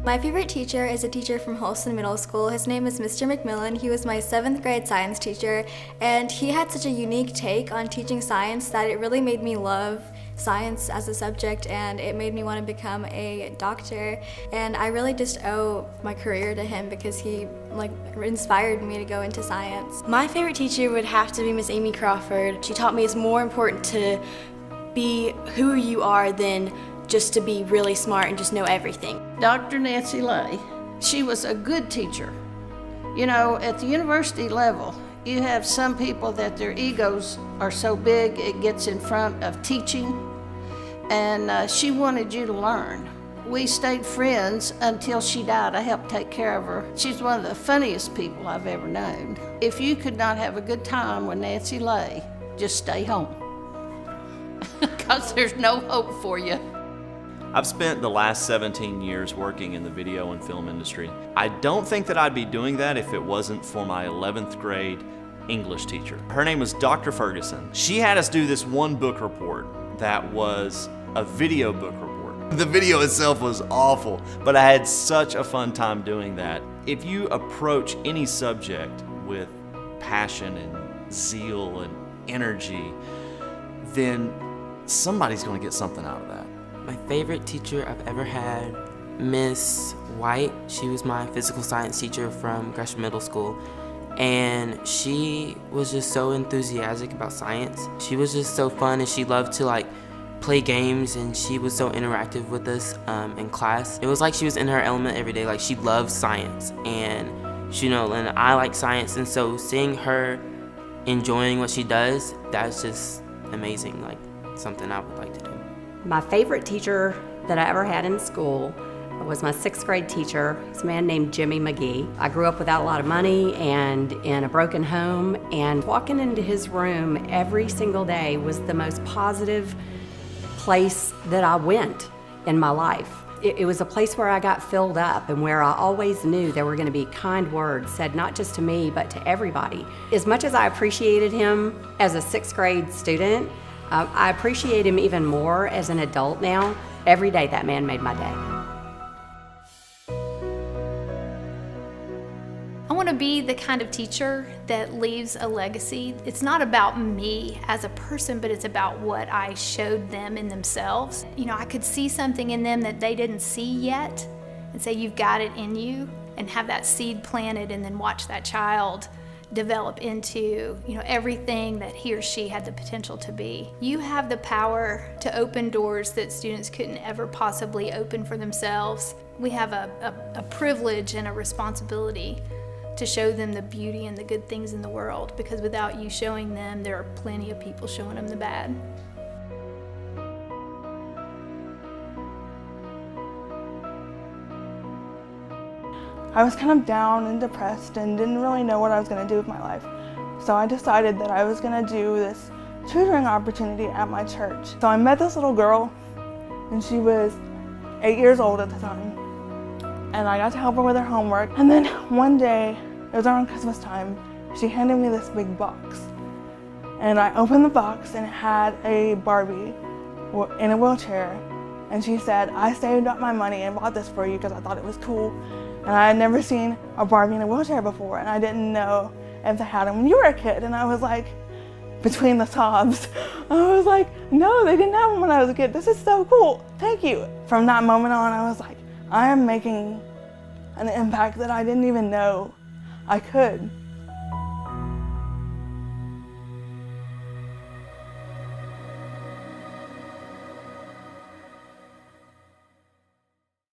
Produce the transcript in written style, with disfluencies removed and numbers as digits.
My favorite teacher is a teacher from Holston Middle School. His name is Mr. McMillan. He was my 7th grade science teacher, and he had such a unique take on teaching science that it really made me love science as a subject, and it made me want to become a doctor. And I really just owe my career to him because he inspired me to go into science. My favorite teacher would have to be Miss Amy Crawford. She taught me it's more important to be who you are than just to be really smart and just know everything. Dr. Nancy Lay, she was a good teacher. You know, at the university level, you have some people that their egos are so big it gets in front of teaching, and she wanted you to learn. We stayed friends until she died. I helped take care of her. She's one of the funniest people I've ever known. If you could not have a good time with Nancy Lay, just stay home, because there's no hope for you. I've spent the last 17 years working in the video and film industry. I don't think that I'd be doing that if it wasn't for my 11th grade English teacher. Her name was Dr. Ferguson. She had us do this one book report that was a video book report. The video itself was awful, but I had such a fun time doing that. If you approach any subject with passion and zeal and energy, then somebody's going to get something out of that. My favorite teacher I've ever had, Miss White. She was my physical science teacher from Gresham Middle School, and she was just so enthusiastic about science. She was just so fun, and she loved to play games, and she was so interactive with us in class. It was like she was in her element every day. She loved science, and and I like science, and so seeing her enjoying what she does, that's just amazing. Something I would like to do. My favorite teacher that I ever had in school was my 6th grade teacher. It's a man named Jimmy McGee. I grew up without a lot of money and in a broken home, and walking into his room every single day was the most positive place that I went in my life. It was a place where I got filled up and where I always knew there were going to be kind words said not just to me but to everybody. As much as I appreciated him as a 6th grade student, I appreciate him even more as an adult now. Every day that man made my day. I want to be the kind of teacher that leaves a legacy. It's not about me as a person, but it's about what I showed them in themselves. I could see something in them that they didn't see yet and say, you've got it in you, and have that seed planted and then watch that child develop into everything that he or she had the potential to be. You have the power to open doors that students couldn't ever possibly open for themselves. We have a privilege and a responsibility to show them the beauty and the good things in the world, because without you showing them, there are plenty of people showing them the bad. I was kind of down and depressed and didn't really know what I was going to do with my life. So I decided that I was going to do this tutoring opportunity at my church. So I met this little girl, and she was 8 years old at the time. And I got to help her with her homework. And then one day, it was around Christmas time, she handed me this big box. And I opened the box, and it had a Barbie in a wheelchair. And she said, I saved up my money and bought this for you because I thought it was cool. And I had never seen a Barbie in a wheelchair before, and I didn't know if they had them when you were a kid. And I was like, between the sobs, I was like, no, they didn't have them when I was a kid. This is so cool, thank you. From that moment on, I was like, I am making an impact that I didn't even know I could.